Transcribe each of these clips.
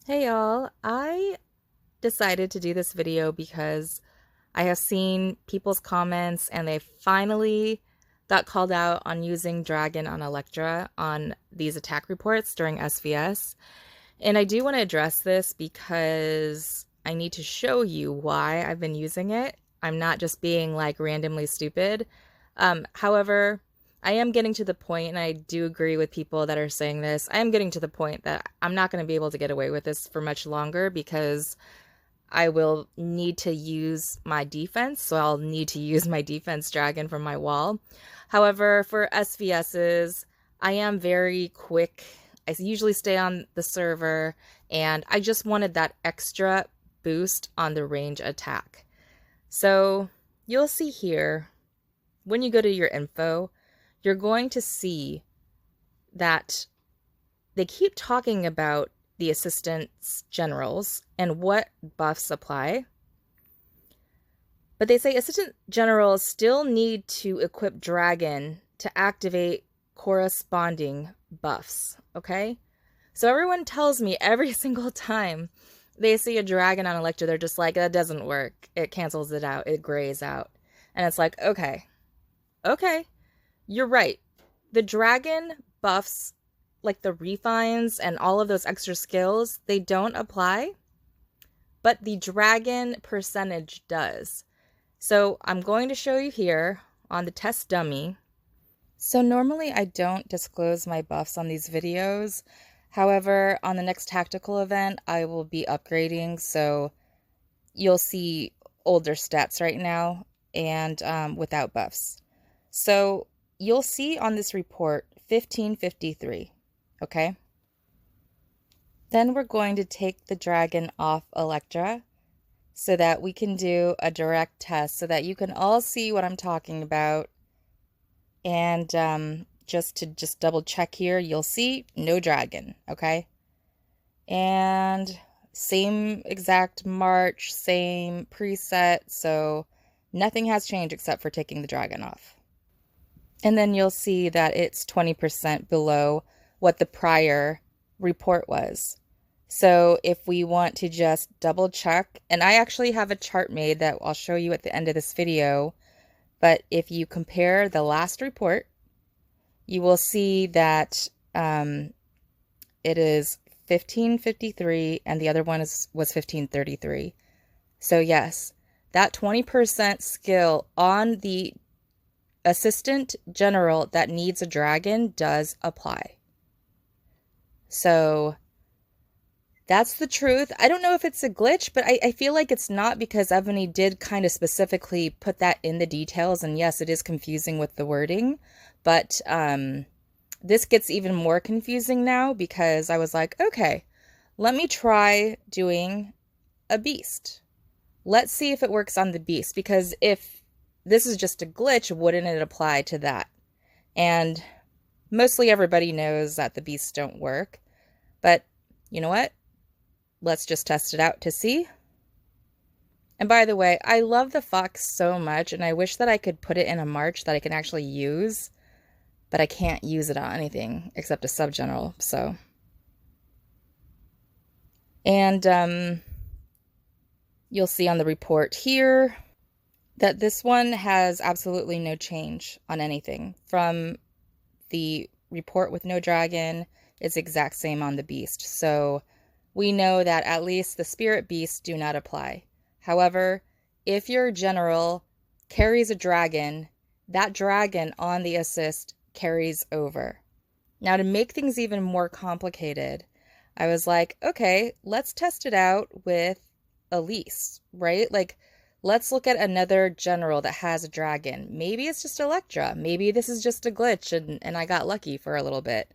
Hey y'all, I decided to do this video because I have seen people's comments and they finally got called out on using Dragon on Elektra on these attack reports during SVS. And I do want to address this because I need to show you why I've been using it. I'm not just being like randomly stupid. However, I am getting to the point, and I do agree with people that are saying this. I am getting to the point that I'm not going to be able to get away with this for much longer because I will need to use my defense. So I'll need to use my defense dragon from my wall. However, for SVSs, I am very quick. I usually stay on the server, and I just wanted that extra boost on the range attack. So you'll see here, when you go to your info, you're going to see that they keep talking about the assistants generals and what buffs apply. But they say assistant generals still need to equip dragon to activate corresponding buffs, okay? So everyone tells me every single time they see a dragon on Elektra, they're just like, that doesn't work. It cancels it out. It grays out. And it's like, okay, you're right. The dragon buffs, like the refines and all of those extra skills, they don't apply, but the dragon percentage does. So I'm going to show you here on the test dummy. So normally I don't disclose my buffs on these videos. However, on the next tactical event, I will be upgrading, so you'll see older stats right now and without buffs. So you'll see on this report 1553, okay? Then we're going to take the dragon off Elektra so that we can do a direct test so that you can all see what I'm talking about. And just double check here, you'll see no dragon, okay? And same exact march, same preset, so nothing has changed except for taking the dragon off. And then you'll see that it's 20% below what the prior report was. So if we want to just double check, and I actually have a chart made that I'll show you at the end of this video, but if you compare the last report, you will see that it is 1553 and the other one was 1533. So yes, that 20% skill on the assistant general that needs a dragon does apply. So that's the truth. I don't know if it's a glitch, but I feel like it's not, because Evony did kind of specifically put that in the details. And yes, it is confusing with the wording, but this gets even more confusing now because I was like, okay, let me try doing a beast. Let's see if it works on the beast, because if this is just a glitch, wouldn't it apply to that? And mostly everybody knows that the beasts don't work, but you know what? Let's just test it out to see. And by the way, I love the fox so much, and I wish that I could put it in a march that I can actually use, but I can't use it on anything except a sub-general, so. And you'll see on the report here that this one has absolutely no change on anything. From the report with no dragon, it's exact same on the beast. So we know that at least the spirit beasts do not apply. However, if your general carries a dragon, that dragon on the assist carries over. Now, to make things even more complicated, I was like, okay, let's test it out with Elise, right? Like, let's look at another general that has a dragon. Maybe it's just Elektra. Maybe this is just a glitch and I got lucky for a little bit.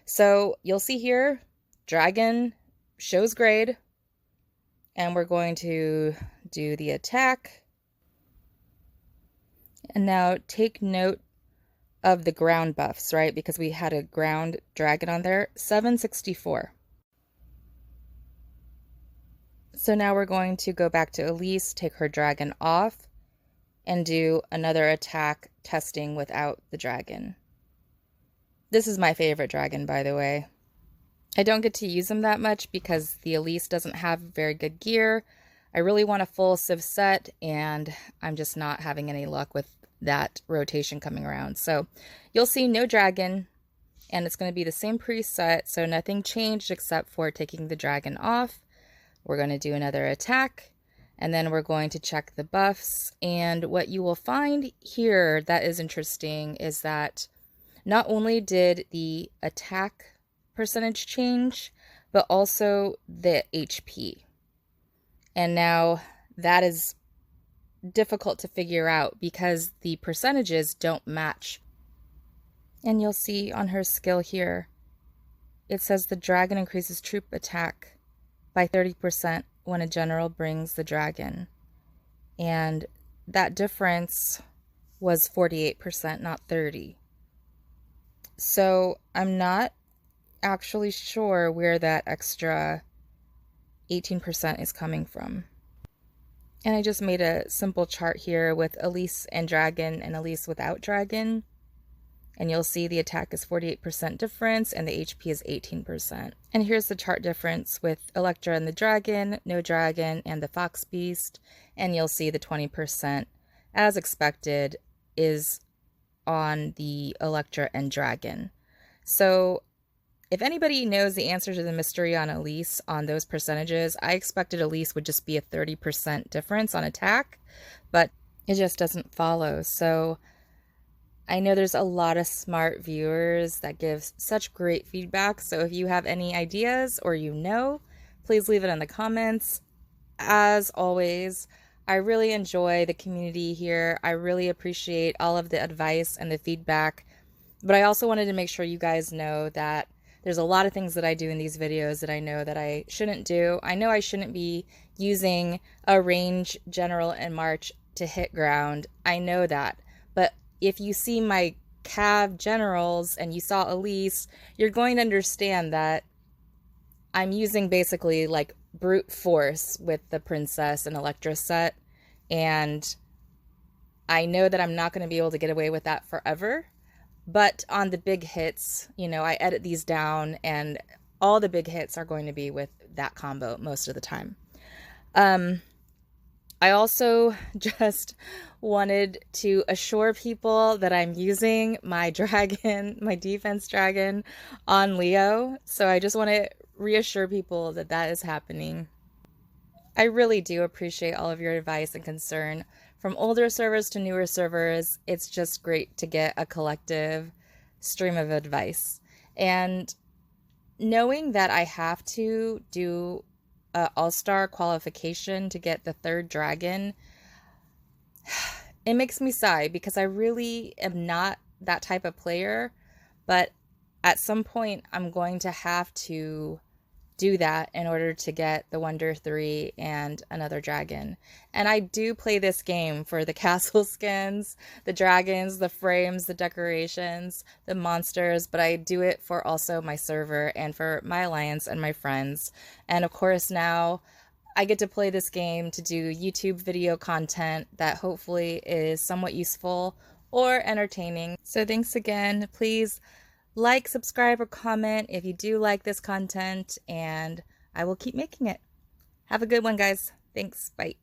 So you'll see here, dragon shows grade, and we're going to do the attack. And now take note of the ground buffs, right? Because we had a ground dragon on there, 764. So now we're going to go back to Elise, take her dragon off, and do another attack testing without the dragon. This is my favorite dragon, by the way. I don't get to use them that much because the Elise doesn't have very good gear. I really want a full Civ set, and I'm just not having any luck with that rotation coming around. So you'll see no dragon, and it's going to be the same preset, so nothing changed except for taking the dragon off. We're going to do another attack, and then we're going to check the buffs. And what you will find here that is interesting is that not only did the attack percentage change, but also the HP. And now that is difficult to figure out because the percentages don't match. And you'll see on her skill here, it says the dragon increases troop attack by 30% when a general brings the dragon. And that difference was 48%, not 30%. So I'm not actually sure where that extra 18% is coming from. And I just made a simple chart here with Elise and dragon and Elise without dragon. And you'll see the attack is 48% difference and the HP is 18%. And here's the chart difference with Elektra and the dragon, no dragon, and the fox beast. And you'll see the 20%, as expected, is on the Elektra and dragon. So if anybody knows the answer to the mystery on Elise on those percentages, I expected Elise would just be a 30% difference on attack, but it just doesn't follow. So I know there's a lot of smart viewers that give such great feedback. So if you have any ideas or please leave it in the comments. As always, I really enjoy the community here. I really appreciate all of the advice and the feedback. But I also wanted to make sure you guys know that there's a lot of things that I do in these videos that I know that I shouldn't do. I know I shouldn't be using a range general in March to hit ground. I know that. But if you see my Cav generals and you saw Elise, you're going to understand that I'm using basically like brute force with the Princess and Elektra set. And I know that I'm not going to be able to get away with that forever. But on the big hits, I edit these down and all the big hits are going to be with that combo most of the time. I also just wanted to assure people that I'm using my dragon, my defense dragon on Leo. So I just want to reassure people that that is happening. I really do appreciate all of your advice and concern. From older servers to newer servers, it's just great to get a collective stream of advice. And knowing that I have to do an all-star qualification to get the third dragon, it makes me sigh because I really am not that type of player. But at some point, I'm going to have to do that in order to get the Wonder 3 and another dragon. And I do play this game for the castle skins, the dragons, the frames, the decorations, the monsters, but I do it for also my server and for my alliance and my friends. And of course now I get to play this game to do YouTube video content that hopefully is somewhat useful or entertaining. So thanks again. Please like, subscribe, or comment if you do like this content, and I will keep making it. Have a good one, guys. Thanks. Bye.